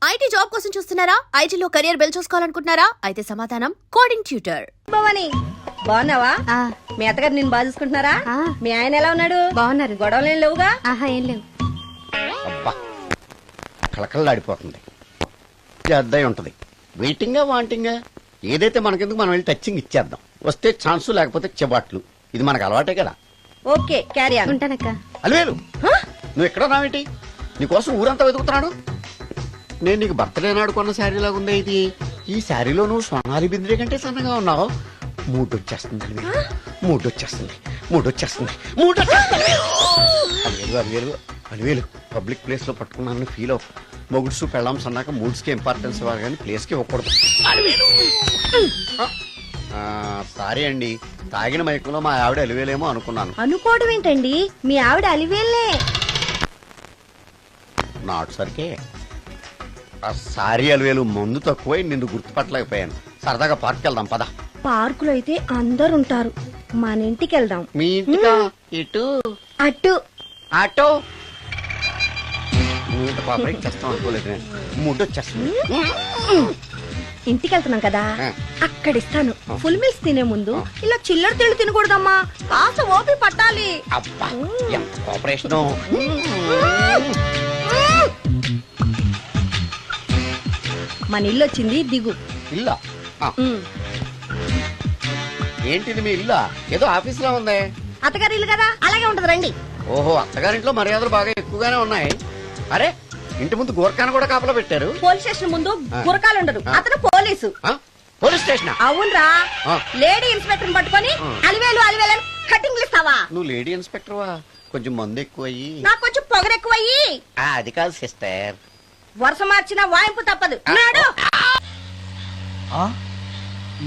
IT job కోసం చూస్తున్నారా? ఐటీలో కెరియర్ బిల్డ్ చూసుకోవాలనుకుంటున్నారా? అయితే సమాధానం కోడింగ్ ట్యూటర్. భవాని బాగున్నావా? మీ అత్తగారు నిన్ను బాగా చూసుకుంటున్నారా? మీ ఆయన ఎలా ఉన్నాడు? బాగున్నారు. గొడవలు ఏం లేవుగా? ఏం లేవు. అబ్బా కళకళలాడిపోతుంది. అద్దయి ఉంటది. వెయిటింగా వాంటింగా ఏదైతే మనకెందుకు మనం వెళ్ళి టచ్చింగ్ ఇచ్చేద్దాం. వస్తే ఛాన్సు లేకపోతే చెబాట్లు. ఇది మనకు అలవాటే కదా. Okay carry on. ఉంటానక్క. అలివేలు నువ్వు ఎక్కడ రావేంటి? నీకోసం ఊరంతా వెతుకుతున్నాడు. నేను నీకు బర్త్డే నాడు కొన్న శారీ లాగా ఉంది ఇది. ఈ శారీలో నువ్వు సోనాలి బింద్రే కంటే సన్నగా ఉన్నావు. మూడొచ్చేస్తుంది అలివేలు, మూడొచ్చేస్తుంది, మూడొచ్చేస్తుంది, మూడొచ్చేస్తుంది. అలివేలు అలివేలు అలివేలు పబ్లిక్ ప్లేస్ లో పట్టుకున్నాను ఫీల్ అవు. మొగుడ్సు పెళ్ళాం అన్నాక మూడ్స్ కి ఇంపార్టెన్స్ ఇవ్వాలి కానీ ప్లేస్ కి ఇవ్వకూడదు. సారీ అండి, తాగిన మైకంలో మా ఆవిడ అలివేలేమో అనుకున్నాను. అనుకోవడం ఏంటండి, మీ ఆవిడ అలివేలే. నాట్ సరికే సారీ అలివేలు, మందు తక్కువై నిన్ను గుర్తుపట్టలేకపోయాను. సరదాగా పార్క్ వెళ్దాం పద. పార్కులో అయితే అందరు ఉంటారు, మన ఇంటికి వెళ్దాం. మీ ఇంటికా? ఇటు అటు ఆటో పాపరేట్ చేస్తాం అనుకోలేదు. మూడు వచ్చేస్తుంది. ఇంటికి వెళ్తున్నాం కదా, అక్కడ ఇస్తాను. ఫుల్ మీల్స్ తినే ముందు ఇలా చిల్లర తిళ్ళు తినకూడదమ్మా, కాస్త ఓపి పట్టాలి. అబ్బా ఎంత కోఆపరేషన్. మన ఇల్లు వచ్చింది, దిగు. ఇల్లా? ఏంటిది మీ ఇల్లా? ఏదో ఆఫీస్ లో ఉంది. అత్తగారి ఇల్లు కదా, అలాగే ఉంటది, రండి. ఓహో, అత్తగారింట్లో మర్యాదలు బాగా ఎక్కువగానే ఉన్నాయి. అరే ఇంటి ముందు గోర్ఖాను కూడా కాపలా పెట్టారు. పోలీస్ స్టేషన్ ముందు గురకాలు ఉండరు, అతను పోలీసు. Police station? అవునరా, లేడీ ఇన్స్పెక్టర్ పట్టుకొని అలివేలు అలివేలు కటింగ్లు ఇస్తావా? నువ్వు లేడీ ఇన్స్పెక్టర్ వా? కొంచెం మందు ఎక్కువయ్యి నాకు కొంచెం పొగరెక్కువయ్యి. అది కాదు సిస్టర్, వరుస మార్చిన వాయింపు తప్పదు. నాడు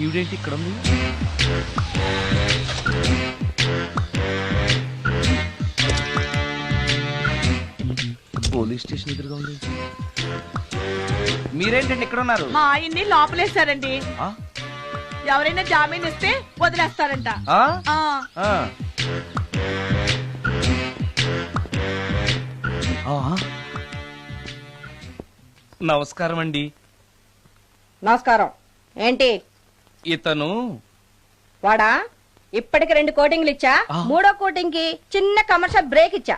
ఈవిడేంటి ఇక్కడ ఉంది? పోలీస్ స్టేషన్ ఎదురుగా ఉంది. మీరేంటండి ఇక్కడ ఉన్నారు? మా ఆయన్ని లోపలేస్తారండి. ఎవరైనా జామీన్ ఇస్తే వదిలేస్తారంట. నమస్కారం అండి. నమస్కారం. ఏంటి ఇతను? వాడా, ఇప్పటికి 2 కోటింగ్లు ఇచ్చా, 3వ కోటింగ్ కి చిన్న కమర్షియల్ బ్రేక్ ఇచ్చా.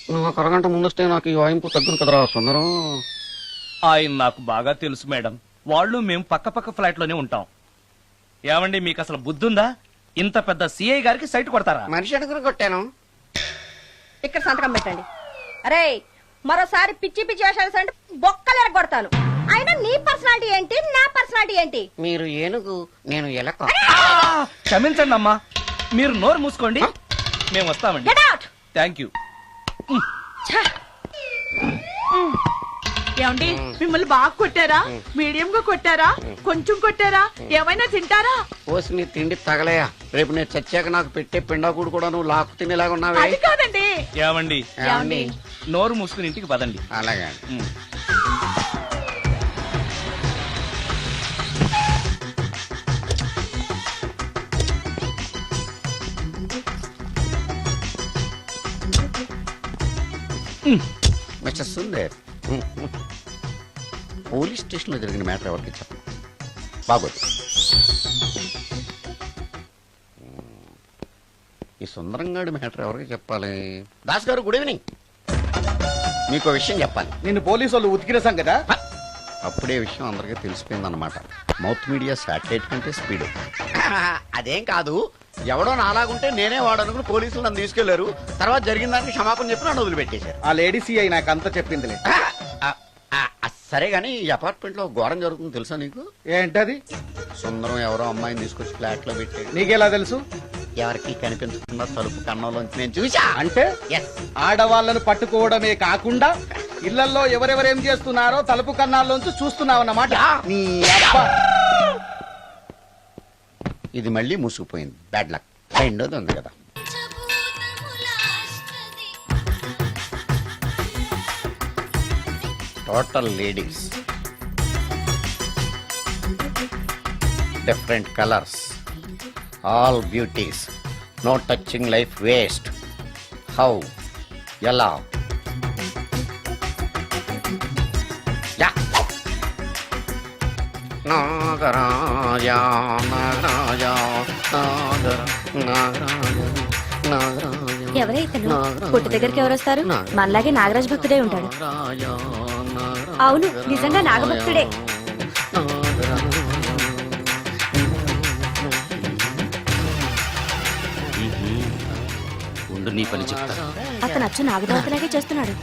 నువ్వు ఒక అరగంట ముందొస్తే నాకు ఈ వాయింపు తగ్గును కదరా సుందరం. ఆయన నాకు బాగా తెలుసు మేడం. వాళ్ళు మేము పక్క పక్క ఫ్లాట్ లోనే ఉంటాం. ఏమండి మీకు అసలు బుద్ధుందా? ఇంత పెద్ద సిఐ గారికి సైట్ కొడతారా? మనిషి అడుగురు కొట్టాను. ఇక్కడ సంతకం పెట్టండి. అరే మరోసారి పిచ్చి పిచ్చి వేషాలు అంటే బొక్కలు కొడతాను. అయినా నీ పర్సనాలిటీ ఏంటి, నా పర్సనాలిటీ ఏంటి? మీరు ఏనుగు, నేను ఎలక. క్షమించండి అమ్మా, మీరు నోరు మూసుకోండి, మేము వస్తామండి. Thank you. ఏమండి, మిమ్మల్ని బాగా కొట్టారా, మీడియం గా కొట్టారా, కొంచెం కొట్టారా, ఏమైనా తింటారా? పోసి నీ తిండి తగలయా. రేపు నేను చచ్చాక నాకు పెట్టే పిండాకుడు కూడా నువ్వు లాక్కు తినేలాగా ఉన్నావే. అది కాదండి. ఏమండి, నోరు మూసుకుని ఇంటికి పదండి. అలాగే. మిస్టర్ సుందర్, పోలీస్ స్టేషన్ లో జరిగిన మ్యాటర్ ఎవరికి చెప్పను, బాగోదు. ఈ సుందరంగాడి మ్యాటర్ ఎవరికి చెప్పాలి? దాస్ గారు, గుడ్ ఈవినింగ్. మీకు విషయం చెప్పాలి. నిన్ను పోలీసు వాళ్ళు ఉతికిరేసాం కదా. అప్పుడే విషయం అందరికీ తెలిసిపోయింది అనమాట. మౌత్ మీడియా శాటిలైట్ కంటే స్పీడ్. అదేం కాదు, ఎవడో నాలాగుంటే నేనే వాడనుకుని పోలీసులు నన్ను తీసుకెళ్లారు. తర్వాత జరిగిన దానికి క్షమాపణ చెప్పి నన్ను వదిలిపెట్టేశారు. ఆ లేడీ సిఐ నాకు అంతా చెప్పిందిలే. సరే గానీ ఈ అపార్ట్మెంట్ లో ఘోరం జరుగుతుంది తెలుసా నీకు? ఏంటది? సుందరం ఎవరో అమ్మాయిని తీసుకొచ్చి ఫ్లాట్ లో పెట్టాడు. నీకెలా తెలుసు? ఎవరికి కనిపించకుండా తలుపు కన్నంలోంచి నేను చూసా. అంటే ఆడవాళ్లను పట్టుకోవడమే కాకుండా ఇళ్లలో ఎవరెవరేం చేస్తున్నారో తలుపు కన్నాల్లోంచి చూస్తున్నావన్నమాట. ఇది మళ్ళీ మూసుకుపోయింది. Bad luck. రెండోది ఉంది కదా. Total ladies, different colours, all beauties, no touching life waste. How, ఎలా? నాగరాజ నాగరాజ ఎవరే ఇతను పుట్టు దగ్గరికి ఎవరు వస్తారు మనలాగే నాగరాజ్ భక్తుడే ఉంటాడు అవును నిజంగా నాగభక్తుడే ఉండు నీ పని చెప్తా. అతను అచ్చు నాగదేవతలాగే చేస్తున్నాడు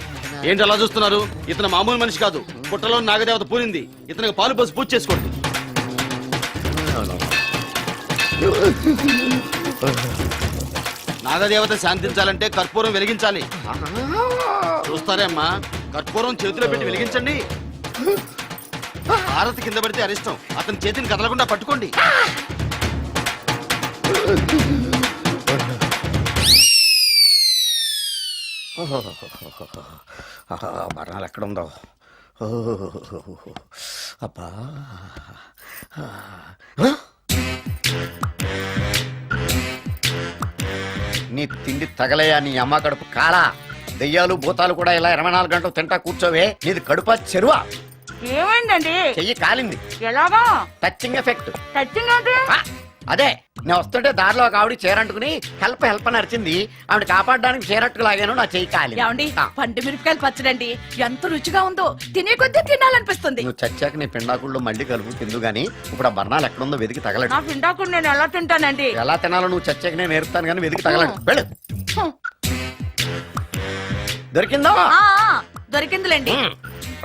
ఏంటి అలా చూస్తున్నారు? ఇతను మామూలు మనిషి కాదు. పుట్టలో నాగదేవత పూనింది. ఇతనికి పాలు పోసి పూజ చేసుకోండి. నాగదేవత శాంతించాలంటే కర్పూరం వెలిగించాలి. చూస్తారే అమ్మా, కర్పూరం చేతిలో పెట్టి వెలిగించండి. హారతి కింద పడితే అరిష్టం. అతని చేతిని కదలకుండా పట్టుకోండి. బర్ణాలు ఎక్కడుందో అబ్బా నీ తిండి తగలయా నీ అమ్మ కడుపు కాలా దెయ్యాలు భూతాలు కూడా ఇలా 24 గంటలు తింటా కూర్చోవే నీది కడుపా చెరువా ఏమైందండి చెయ్యి కాలింది ఎలాగా టచింగ్ ఎఫెక్ట్ టచింగ్ అంటే అదే నేను వస్తుంటే దారిలో ఒక ఆవిడ చీరంటుకుని హెల్ప్ అని అరిచింది ఆవిడ కాపాడడానికి చీరట్టుకు లాగాను నా చెయ్యి కాలి ఏమండి పండు మిరపకాయలు పచ్చడండి ఎంత రుచిగా ఉందో తినే కొద్దీ తినాలనిపిస్తుంది నువ్వు చచ్చాక నీ పిండాకుళ్ళు మళ్ళీ కలుపు తిందు గానీ ఇప్పుడు ఆ బర్ణాలు ఎక్కడుందో వెతికి తగలడు నా పిండాకుడు నేను ఎలా తింటానండి ఎలా తినాలో నువ్వు చచ్చాక నేను నేర్పుతాను కానీ వెతికి తగలడు వెళ్ళు దొరికిందో దొరికిందిలేండి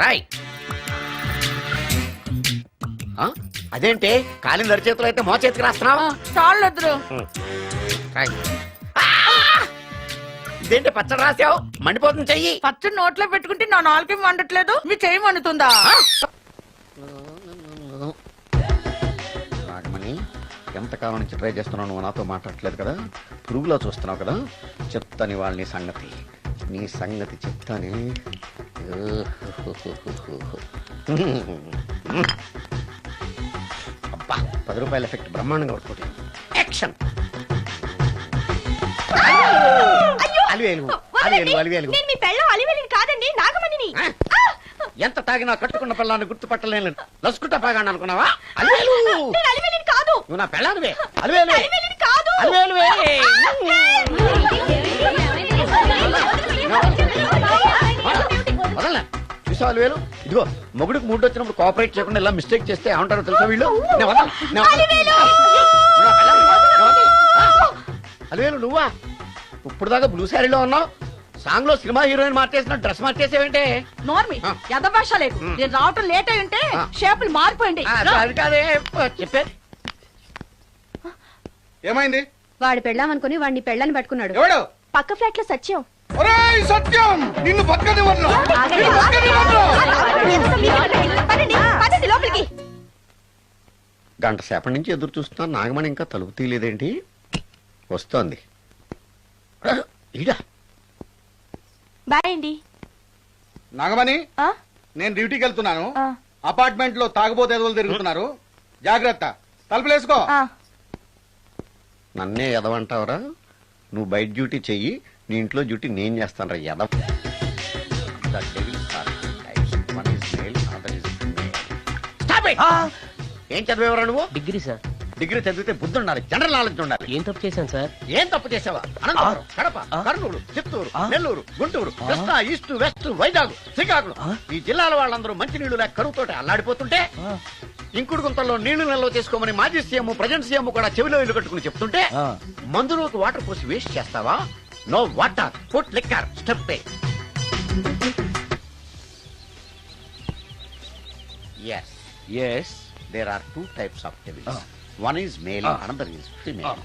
రాయ్ అదేంటి కాలిన దరిచేతులు అయితే మో చేతికి రాస్తున్నావు చాలు వద్దురు రాయ్ ఇదేంటి పచ్చడి రాసావు మండిపోతుంది చెయ్యి పచ్చడి నోట్లో పెట్టుకుంటే నా నాలుగేం వండట్లేదు మీ చెయ్యి వండుతుందా నాగమణి ఎంతకాలం నుంచి ట్రై చేస్తున్నావు నువ్వు నాతో మాట్లాడట్లేదు కదా పురుగులో చూస్తున్నావు కదా చెప్తాను వాళ్ళ నీ సంగతి చెప్తాను అబ్బా 10 రూపాయల ఎఫెక్ట్ బ్రహ్మాండంగా వర్కౌట్ యాక్షన్ కాదండి నాగమణిని ఎంత తాగినా కట్టుకున్న పిల్లాన్ని గుర్తుపట్టలేను లసుకుంటా పాగాను అనుకున్నావా అలివేలు కాదు నువ్వు నా పిల్లానివే అలివేలు కాదు అలివేలువే వదలనా చూసావు అలివేలు ఇదిగో మొగుడికి మూడు వచ్చినప్పుడు కోఆపరేట్ చేయకుండా ఇలా మిస్టేక్ చేస్తే ఏమంటారో తెలుసా వీళ్ళు అలివేలు నువ్వా ఇప్పుడు దాకా బ్లూ శారీలో ఉన్నావు సాంగ్ లో సినిమా హీరోయిన్ మార్చేసిన డ్రెస్ మార్చేసేవేంటే నోర్మి ఎంత భాష లేదు నేను రావటం లేట్ అయి ఉంటే షేపులు మారిపోయింది అది కాదే చెప్పేది ఏమైంది? వాడు పెళ్ళామనుకుని వాడిని పెళ్ళని పట్టుకున్నాడు ఎవడు? పక్క ఫ్లాట్ లో సత్యం ఒరేయ్ సత్యం, నిన్ను బతకనివ్వను. లోపలికి గంట సేపటి నుంచి ఎదురు చూస్తున్నా నాగమణి ఇంకా తలుపు తీయలేదేంటి వస్తోంది ఈడా బాయ్ అండి నాగమణి నేను డ్యూటీకి వెళ్తున్నాను. అపార్ట్మెంట్ లో తాగబోతే ఎదవలు తిరుగుతున్నారు. జాగ్రత్త, తలుపులేసుకో. నన్నే ఎదవంటావరా నువ్వు బయట డ్యూటీ చెయ్యి నీ ఇంట్లో డ్యూటీ నేను చేస్తాను రా ఎదవ ఏం చదివేవరా నువ్వు? Degree sir. డిగ్రీ చదివితే బుద్ధి ఉండాలి, జనరల్ నాలెడ్జ్ ఉండాలి. ఏం తప్పు చేశాను సార్? ఏం తప్పు చేసావా? అనంతపురం, కడప, కర్నూలు, చిత్తూరు, నెల్లూరు, గుంటూరు, కృష్ణా, ఈస్ట్, వెస్ట్, వైజాగ్, శ్రీకాకుళం ఈ జిల్లాల వాళ్ళందరూ మంచినీళ్లు లేక కరువుతోటి అల్లాడిపోతుంటే ఇంకుడు గుంతల్లో నీళ్లు నిల్వ చేసుకోమని మాజీ సీఎం ప్రజెంట్ సీఎం కూడా చెవిలో ఇల్లు కట్టుకుని చెప్తుంటే మందులోకి వాటర్ పోసి వేస్ట్ చేస్తావా? No water, put liquor, step. Yes. Yes. There are two types of devils. One is male, another is female.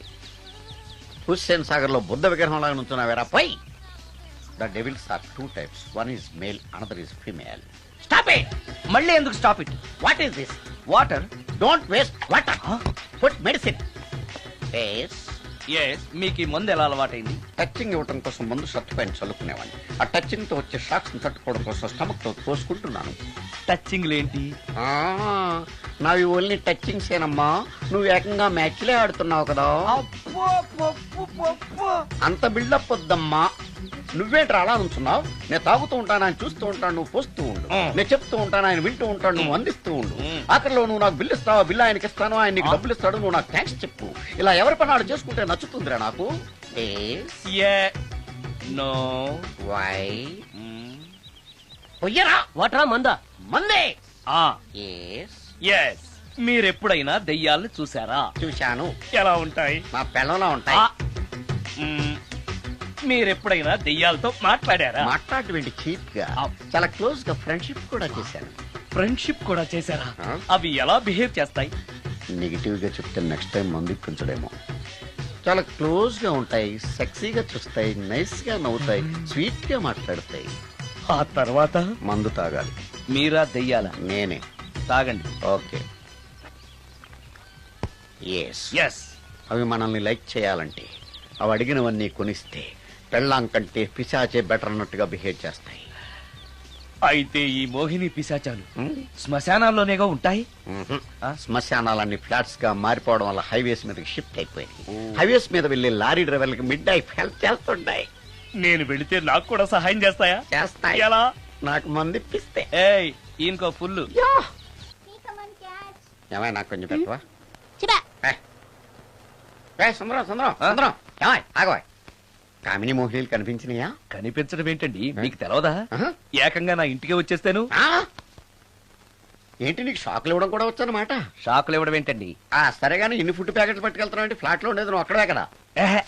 Hussain Sagar లో బుద్ధ విగ్రహం లాగా నుంచున్నావేరా పై. The devils are two types. One is male, another is female. Stop it! మళ్ళీ ఎందుకు stop it? What is this? Water. Don't waste water. Put medicine. Yes. Yes, మీకు ఈ మందు ఎలా అలవాటైంది? టచింగ్ ఇవ్వడం కోసం ముందు షర్ట్ పైన చల్లుకునేవాడిని. ఆ టచింగ్ తో వచ్చే షాక్స్ ని తట్టుకోవడం కోసం స్టమక్ తో తోసుకుంటున్నాను. టచింగ్ ఏంటి? నావి ఓన్లీ టచింగ్స్ ఏనమ్మా. నువ్వు ఏకంగా మ్యాచ్లే ఆడుతున్నావు కదా. అంత బిల్డప్ వద్దమ్మా. నువ్వేంట్రా అలా ఉంటున్నావు? నేను తాగుతూ ఉంటాను, చూస్తూ ఉంటాను, నువ్వు పోస్తూ ఉండు. నేను చెప్తూ ఉంటాను, ఆయన వింటూ ఉంటాడు, నువ్వు అందిస్తూ ఉండు. ఆఖరిలో నువ్వు నాకు బిల్లు ఇస్తావా, బిల్లు ఆయనకి ఇస్తాను, ఆయన నీకు డబ్బులు ఇస్తాడు, నువ్వు నాకు థ్యాంక్స్ చెప్పు. ఇలా ఎవరి పని ఆడు చేసుకుంటే నచ్చుతుందిరా నాకు. నో వై పొయ్యరా వాటరా మందా మందే. ఎస్ మీరెప్పుడైనా దెయ్యాలను చూసారా? చూశాను. ఎలా ఉంటాయి? నా పిల్లలా ఉంటాయి. మ్మ్. మీరెప్పుడైనా దెయ్యాలతో మాట్లాడారా? మాట్లాడేటువంటి చీప్ గా చాలా క్లోజ్ గా ఫ్రెండ్షిప్ కూడా చేశాను. ఫ్రెండ్షిప్ కూడా చేశారా? ఆ? అవి ఎలా బిహేవ్ చేస్తాయి? నెగిటివ్ గా చెప్తే నెక్స్ట్ టైం మందు ఇప్పించడేమో. చాలా క్లోజ్ గా ఉంటాయి, సెక్సీగా చూస్తాయి, నైస్ గా నవ్వుతాయి, స్వీట్ గా మాట్లాడతాయి. ఆ తర్వాత మందు తాగాలి. మీరా దెయ్యాల? నేనే. తాగండి. ఓకే. ఎస్. ఎస్ అవి మనల్ని లైక్ చేయాలంటే అవి అడిగినవన్నీ కొనిస్తే పెళ్ళాం కంటే పిశాచే బెటర్ అన్నట్టుగా బిహేవ్ చేస్తాయి. అయితే ఈ మోహిని పిశాచాలు హ్మ్? శ్మశానాల్లోనేగా ఉంటాయి? మ్మ్హ్. ఆ? శ్మశానాలన్నీ ఫ్లాట్స్ గా మారిపోవడం వల్ల హైవేస్ మీదకి షిఫ్ట్ అయిపోయింది. హైవేస్ మీద వెళ్లే లారీ డ్రైవర్లకి మిడ్ నైట్ హెల్ప్ చేస్తుంటాయి. నేను వెళితే నాకు కూడా సహాయం చేస్తాయా? చేస్తాయి. ఎలా? నాకు మంది ఇప్పిస్తే. ఏయ్ ఈయనకో ఫుల్. ఏమై నాకు కొంచెం పెట్టవా? చిబా సుందరం సుందరం సుందరం ఏమై ఆగవాయ్. కామిని మోహినీలు కనిపించినాయా? కనిపించడం ఏంటండి, మీకు తెలవదా? ఆహా. ఏకంగా నా ఇంటికి వచ్చేస్తాను. ఆ? ఏంటి నీకు షాక్లు ఇవ్వడం కూడా వచ్చానమాట? షాకులు ఇవ్వడం ఏంటండి? సరే గానీ ఇన్ని ఫుడ్ ప్యాకెట్లు పట్టుకెళ్తున్నావు అంటే ఫ్లాట్ లో ఉండేది నువ్వు అక్కడే కదా. ఏహే,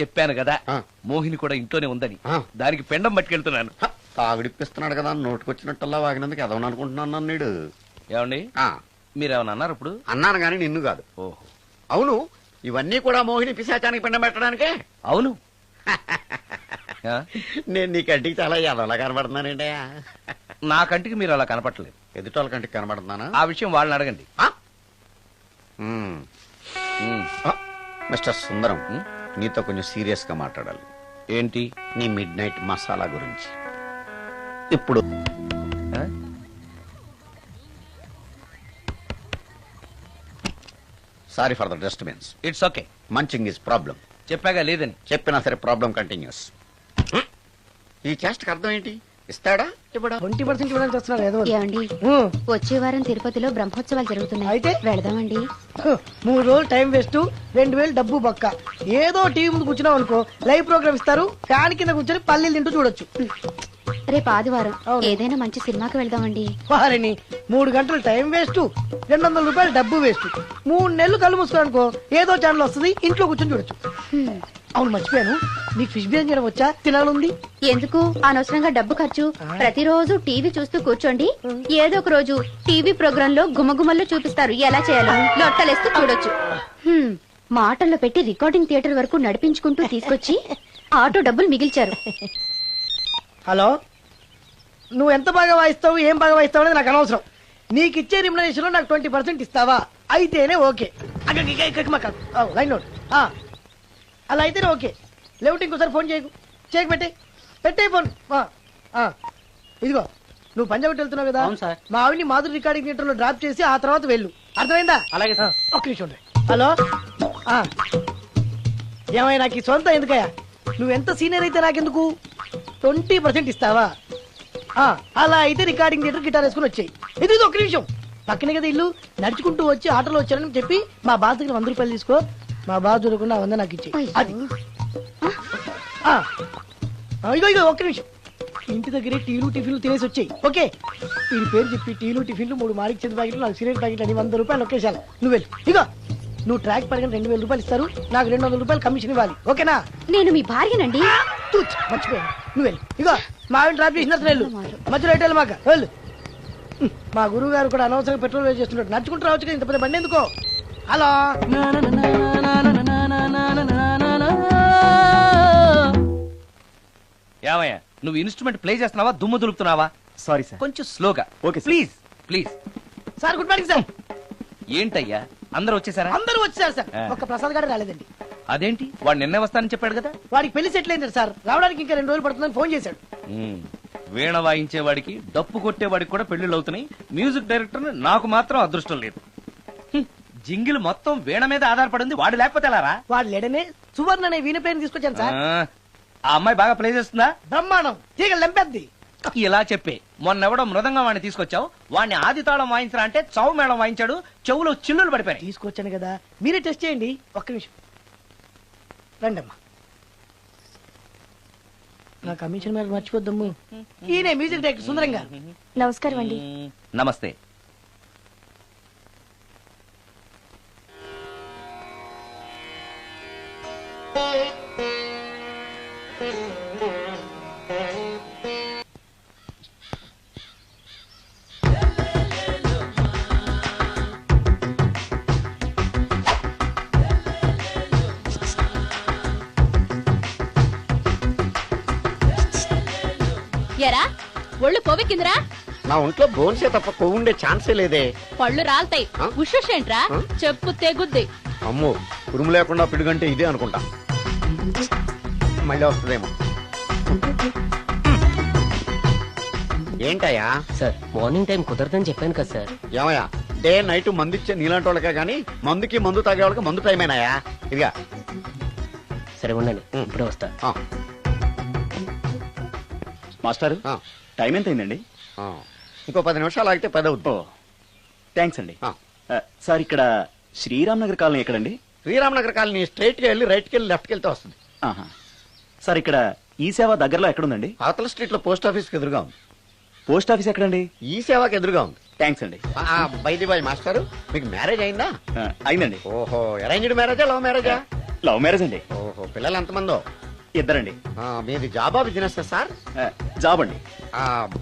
చెప్పాను కదా ఆ. మోహిని కూడా ఇంట్లోనే ఉందని. ఆ. దానికి పెండం పట్టుకెళ్తున్నాను. తాగుడిప్పిస్తున్నాడు కదా నోటుకొచ్చినట్టల్లా వాగినందుకు ఎదవని అనుకుంటున్నాను నీడు. ఏమండి మీరేమన్నా అన్నారు ఇప్పుడు? అన్నాను గాని నిన్ను కాదు. ఓహో అవును, ఇవన్నీ కూడా మోహిని పిశాచానికి పిండం పెట్టడానికే. అవును. ఆ? నేను నీ కంటికి చాలా ఎదవలా కనబడుతున్నానండి. నా కంటికి మీరు అలా కనపట్లేదు. ఎదుటోళ్ళ కంటికి కనబడుతున్నానా? ఆ విషయం వాళ్ళని అడగండి. మ్మ్. ఉమ్. మిస్టర్ సుందరం, ఉమ్. నీతో కొంచెం సీరియస్ గా మాట్లాడాలి. ఏంటి? నీ మిడ్ నైట్ మసాలా గురించి. ఇప్పుడు ఆ? Sorry for the disturbance. It's okay. Munching is problem. చెప్పాగా లేదని. చెప్పినా సరే ప్రాబ్లం కంటిన్యూస్. ఈ చేష్టకి అర్థం ఏంటి? ఇస్తాడా ఇవ్వడా? 20% ఇవ్వడానికి వస్తున్నారు ఏదో ఏమండి వచ్చే వారం తిరుపతిలో బ్రహ్మోత్సవాలు జరుగుతున్నాయి. అయితే? వెళదామండి. 3 రోజులు టైం వేస్ట్, 2000 డబ్బు బొక్క. ఏదో టీవీ ముందు కూర్చున్నావు అనుకో, లైవ్ ప్రోగ్రామ్ ఇస్తారు, ఫ్యాన్ కింద కూర్చొని పల్లీలు తింటూ చూడొచ్చు. రేపు ఆదివారం అవును. ఏదైనా మంచి సినిమాకి వెళదామండి. వారిని 3 గంటలు టైం వేస్ట్, 200 రూపాయలు డబ్బు వేస్ట్. 3 నెలలు కళ్ళు మూసుకో అనుకో, ఏదో ఛానల్ వస్తుంది, ఇంట్లో కూర్చొని చూడొచ్చు. హ్మ్. అవును మర్చిపోయాను, నీకు ఫిష్ బిర్యానీ చేయడం వచ్చా? తినాలుంది. ఎందుకు అనవసరంగా డబ్బు ఖర్చు? ప్రతిరోజు టీవీ చూస్తూ కూర్చోండి, ఏదో ఒక రోజు టీవీ ప్రోగ్రామ్ లో గుమ్మగుమ్మల్లో చూపిస్తారు ఎలా చేయాలో. లొట్టలేస్తూ చూడొచ్చు. హ్మ్. మాటల్లో పెట్టి రికార్డింగ్ థియేటర్ వరకు నడిపించుకుంటూ తీసుకొచ్చి ఆటో డబ్బులు మిగిల్చారు. హలో, నువ్వు ఎంత బాగా వాయిస్తావు, ఏం బాగా వాయిస్తావు అనేది నాకు అనవసరం. నీకు ఇచ్చే రిమ్యునరేషన్ లో నాకు 20% ఇస్తావా? అయితేనే ఓకే. Line note. అలా అయితేనే ఓకే. లేవుటి ఇంకోసారి ఫోన్ చేయకు పెట్టే ఫోన్. ఇదిగో నువ్వు పంజాబ్ వెళ్తున్నావు కదా, మా ఆవిడ్ని మాధురి రికార్డింగ్ థియేటర్ లో డ్రాప్ చేసి ఆ తర్వాత వెళ్ళు. అర్థమైందా? అలాగే. ఒక్క నిమిషం ఉండు. హలో, ఏమైనా నాకు ఈ సొంత ఎందుకయ్యా? నువ్వెంత సీనియర్ అయితే నాకెందుకు? 20% ఇస్తావా? అలా అయితే రికార్డింగ్ థియేటర్ గిటార్ వేసుకుని వచ్చాయి. ఇది ఒక్క నిమిషం, పక్కనే కదా ఇల్లు. నడుచుకుంటూ వచ్చి ఆటోలో వచ్చారని చెప్పి మా బాస్ దగ్గర 100 రూపాయలు తీసుకో. మా బాస్ చూడకుండా 100 నాకు ఇచ్చేయి. అది ఇగో ఒక్క నిమిషం. ఇంటి దగ్గరే టీలు టిఫిన్లు తినేసి వచ్చాయి. ఓకే, వీడి పేరు చెప్పి టీలు టిఫిన్లు 3 మారికి చెంది ప్యాకెట్లు, 4 సిగరెట్ ప్యాకెట్లు అని 100 రూపాయలు ఒకేసారి. నువ్వు వెళ్ళు. ఇగో నువ్వు ట్రాక్ పడగానే 2000 రూపాయలు ఇస్తారు, నాకు 200 రూపాయలు కమిషన్ ఇవ్వాలి. ఓకేనా? నేను మీ భార్యనండి. మర్చిపోయాను. నువ్వు వెళ్ళు. ఇగో మా ఆవిడ డ్రాప్ చేసిన వెళ్ళు, మధ్యలో ఎటు మాక వెళ్ళు. మా గురువు గారు కూడా అనవసరంగా పెట్రోల్ వేస్ట్ చేస్తున్నాడు. నడుచుకుంటూ రావచ్చు కదా, ఇంత పెద్ద బండి ఎందుకో. హలో, ఏమయ్యా నువ్వు ఇన్స్ట్రుమెంట్ ప్లే చేస్తున్నావా, దుమ్ము దులుపుతున్నావా? Sorry sir. కొంచెం స్లోగా. Okay sir. Please please. Sir good morning sir. ఏంటయ్యా అందరూ వచ్చేసారా? అందరూ వచ్చారు సార్, ఒక్క ప్రసాద్ గారు రాలేదండి. అదేంటి, వాడు నిన్నే వస్తానని చెప్పాడు కదా. వాడికి పెళ్లి సెటిల్ అయింది సార్, రావడానికి ఇంకా 2 రోజులు పడుతుందని ఫోన్ చేశాడు. వీణ వాయించేవాడికి డప్పు కొట్టేవాడికి కూడా పెళ్లిళ్ళు అవుతున్నాయి. మ్యూజిక్ డైరెక్టర్ నాకు మాత్రం అదృష్టం లేదు. జింగిల్ మొత్తం వీణ మీద ఆధారపడింది, వాడు లేకపోతే ఎలారా? వాడు లేడనే సువర్ణ అనే వీణ పేరు తీసుకొచ్చాను సార్. ఆ అమ్మాయి బాగా ప్లే చేస్తుందా? బ్రహ్మాండం, తీగ లెంపెద్ది. ఇలా చెప్పే మొన్నెవడో మృదంగం వాడిని తీసుకొచ్చావు, వాడిని ఆది తాళం వాయించరా అంటే చౌ మేళం వాయించాడు, చెవులో చిల్లులు పడిపోయాయి. తీసుకొచ్చాను కదా, మీరే టెస్ట్ చేయండి. ఒక్క నిమిషం రండి అమ్మా. నా కమిషన్ మీద మర్చిపోద్దమ్ము. ఈయనే మ్యూజిక్ డైరెక్టర్ సుందరం గారు. నమస్కారం అండి. నమస్తే. ఎరా ఒళ్ళు కొవ్వెక్కిందిరా, నా ఒంట్లో బోన్సే తప్ప కొవ్వు ఉండే ఛాన్సే లేదే. పళ్ళు రాల్తాయి. ఆ? ఉషేంట్రా, ఆ? చెప్పు తెగుద్ది. అమ్మో, ఉరుము లేకుండా పిడుగంటే ఇదే అనుకుంటా. మళ్ళీ వస్తుందేమో. ఏంటయ్యా? సార్ మార్నింగ్ టైం కుదరదని చెప్పాను కదా సార్. ఏమయ్యా, డే నైట్ మందు ఇచ్చే నీలాంటి వాళ్ళకే గానీ మందుకి మందు తాగే వాళ్ళకి మందు టైమేనాయా? ఇదిగా సరే ఉండండి, ఇప్పుడే వస్తా. ఆ, మాస్టర్ ఆ, టైం ఎంత అయిందండి? ఆ. ఇంకో 10 నిమిషాలు ఆగితే 10 అవుతుంది. థ్యాంక్స్ అండి. ఆ. సార్ ఇక్కడ శ్రీరామ్ నగర్ కాలనీ ఎక్కడండి? శ్రీరామనగర్ కాలనీ స్ట్రైట్ గా వెళ్ళి రైట్ కి వెళ్ళి లెఫ్ట్ కి వెళ్తే వస్తుంది. ఆహా. సార్ ఇక్కడ ఈ సేవ దగ్గరలో ఎక్కడుందండి? అవతల స్ట్రీట్ లో పోస్ట్ ఆఫీస్ కి ఎదురుగా ఉంది. పోస్ట్ ఆఫీస్ ఎక్కడండి? ఈ సేవకి ఎదురుగా ఉంది. థ్యాంక్స్ అండి. బైది బాయ్ మాస్టారు, మీకు మ్యారేజ్ అయిందా? అయిందండి. ఓహో, అరేంజ్డ్ మ్యారేజా లవ్ మ్యారేజా? లవ్ మ్యారేజ్ అండి. ఓహో, పిల్లలు ఎంతమందో? ఇద్దరండి. మీది జాబా బిజినెస్ సార్? జాబ్ అండి.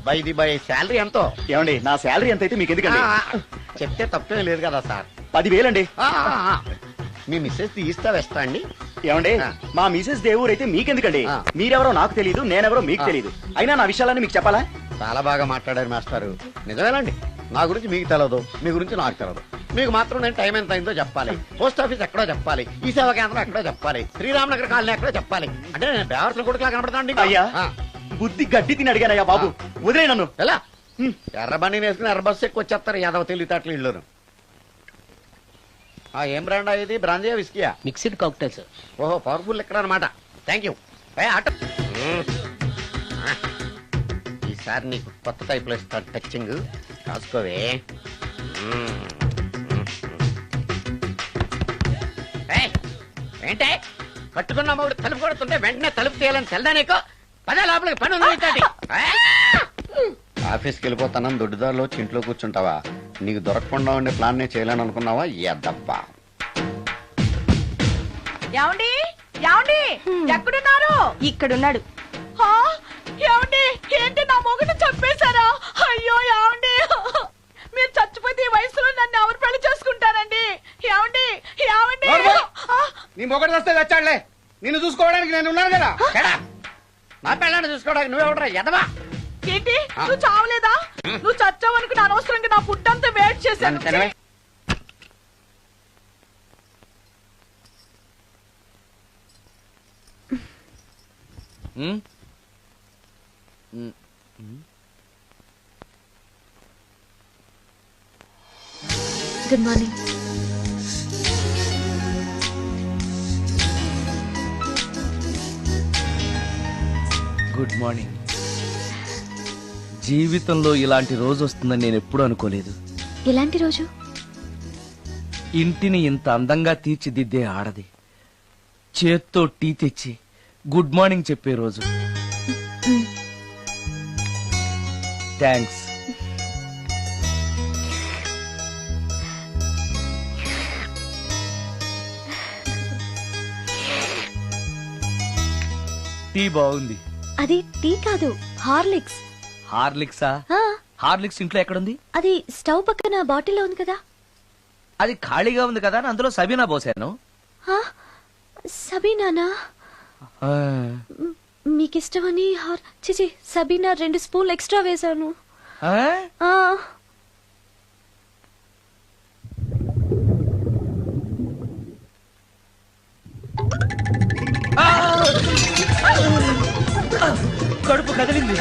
బైది బై శాలరీ ఎంతో? ఏమండి, నా శాలరీ ఎంత అయితే మీకు ఎందుకండి? చెప్తే తప్పేం లేదు కదా సార్. 10,000 అండి. మీ మిస్సెస్ తీస్తా వేస్తా అండి. ఏమండి, ఆ. మా మిసెస్ దేవూర్ అయితే మీకెందుకండి? ఆ. మీరెవరో నాకు తెలియదు, నేనెవరో మీకు ఆ. తెలియదు. అయినా నా విషయాలని మీకు చెప్పాలా? చాలా బాగా మాట్లాడారు మాస్టారు. నిజమేనండి, నా గురించి మీకు తెలదు, మీ గురించి నాకు తెలదు. మీకు మాత్రం నేను టైం ఎంత అయిందో చెప్పాలి, పోస్ట్ ఆఫీస్ ఎక్కడో చెప్పాలి, ఈ సేవా కేంద్రం ఎక్కడో చెప్పాలి, శ్రీరామనగర్ కాలనీ ఎక్కడో చెప్పాలి. అంటే నేను బేవర్సల కొడుకులా కనపడతాను. అయ్యా, బుద్ధి గడ్డి తిని అడిగానయ్యా బాబు, వదిలే నన్ను. ఎలా ఎర్ర బండి వేసుకుని ఎర్ర బస్సు ఎక్కువ వచ్చేస్తారు యాదవ తెలివితేటలు ఇళ్ళును. ఏం బ్రాండ్ ఇది? బ్రాంజియా విస్కియా? Mixed cocktail sir. ఓహో, పవర్ఫుల్ ఎక్కడ అనమాట. Thank you. ఆటో ఈసారి నీకు కొత్త టైప్ లో ఇస్తాను టచ్చింగ్, రాసుకోవే. ఏంటే కట్టుకున్న మూడు తలుపు కొడుతుంటే వెంటనే తలుపు తీయాలని తెల్దా నీకు? పదే లోపలికి పని ఉంది నీతోటి. ఆఫీస్కి వెళ్ళిపోతానని దొడ్డుదారిలో ఇంట్లో కూర్చుంటావా? నీకు దొరకకుండా ఉండే ప్లాన్ నేను చేయలేను అనుకున్నావా? ఎద్దబ్బా. ఏమండి ఏమండి ఎక్కడున్నారు? ఇక్కడున్నాడు. హా? ఏమండి, ఏంటి నా మొగుడు చంపేశారా? అయ్యో ఏమండి, మీరు చచ్చిపోతే ఈ వయసులో నన్ను ఎవరు పెళ్లి చేసుకుంటారండి? ఏమండి ఏమండి? ఆ, నీ మొగడు వస్తే వచ్చాడులే, నిన్ను చూసుకోవడానికి నేను ఉన్నాను కదా. నా పిల్లని చూసుకోవడానికి నువ్వెవడరా ఎదవా? ఏంటి నువ్వు చావలేదా? నువ్వు చచ్చావనుకుని అనవసరంగా నా ఫుడ్ అంతా వేట్ చేశాను. తినవే. Good morning. Good morning. జీవితంలో ఇలాంటి రోజు వస్తుందని నేను ఎప్పుడూ అనుకోలేదు. ఎలాంటి రోజు? ఇంటిని ఇంత అందంగా తీర్చిదిద్దే ఆడది చేత్తో టీ తెచ్చి గుడ్ మార్నింగ్ చెప్పే రోజు. థ్యాంక్స్. టీ బాగుంది. అది టీ కాదు, హార్లిక్స్. హార్లిక్సా? ఆ, హార్లిక్స్ ఇంట్లో ఎక్కడుంది? అది స్టవ్ పక్కన బాటిల్లో ఉంది కదా. అది ఖాళీగా ఉంది కదా అని అందులో సబీనా పోసాను. ఆ, సబీనానా? ఆ, మీకిష్టమని చిచి సబీనా 2 స్పూన్లు ఎక్స్ట్రా వేశాను. ఆ? ఆ, కడుపు కదిలింది.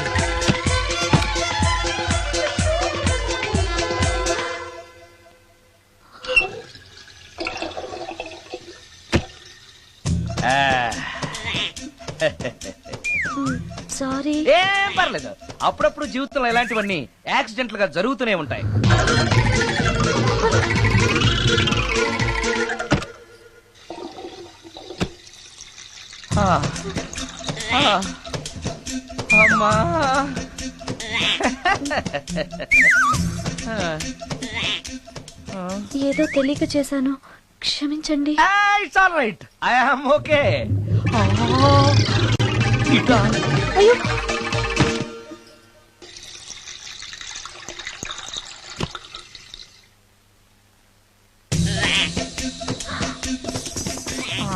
సారీ. ఏం పర్లేదు. అప్పుడప్పుడు జీవితంలో ఇలాంటివన్నీ యాక్సిడెంట్లు గా జరుగుతూనే ఉంటాయి. ఆ, ఆ, అమ్మా. ఏదో తెలియక చేశాను, క్షమించండి. It's all right, I am okay. ఇట్లా అయ్యో,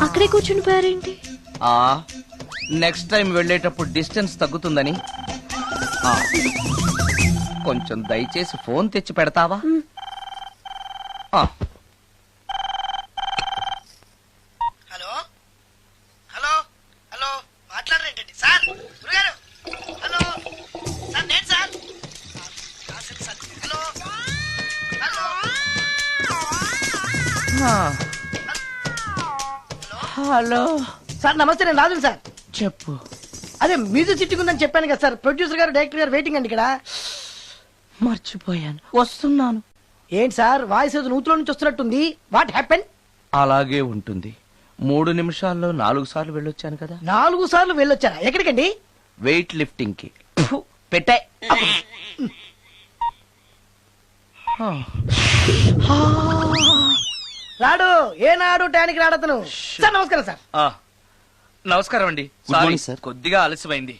అక్కడే కూర్చుని పోయారేంటి? నెక్స్ట్ టైం వెళ్ళేటప్పుడు డిస్టెన్స్ తగ్గుతుందని. ఆ, కొంచెం దయచేసి ఫోన్ తెచ్చి పెడతావా? ఆ, హలో హలో హలో మాట్లాడరేంటండి సార్? గురుగారు హలో సార్, నేను sir. Hello hello hello sir నమస్తే, నేను రాజు సార్. చెప్పు. అదే మ్యూజిక్ సిట్టింగ్ ఉందని చెప్పాను కదా సార్. ప్రొడ్యూసర్ గారు డైరెక్టర్ గారు వెయిటింగ్ అండి ఇక్కడ. మర్చిపోయాను, వస్తున్నాను. ఏంటి సార్ వాయిస్ ఏదో నూతులో నుంచి వస్తున్నట్టుంది? What happen? అలాగే ఉంటుంది. 3 నిమిషాల్లో 4 సార్లు వెళ్ళొచ్చాను కదా. 4 సార్లు వెళ్ళొచ్చారా? ఎక్కడికండి? వెయిట్ లిఫ్టింగ్ కి. పెట్టే. రాడు ఏనాడు టానికి రాడతను. సార్ నమస్కారం సార్. నమస్కారం అండి. Good morning, సారీ, కొద్దిగా ఆలస్యమైంది.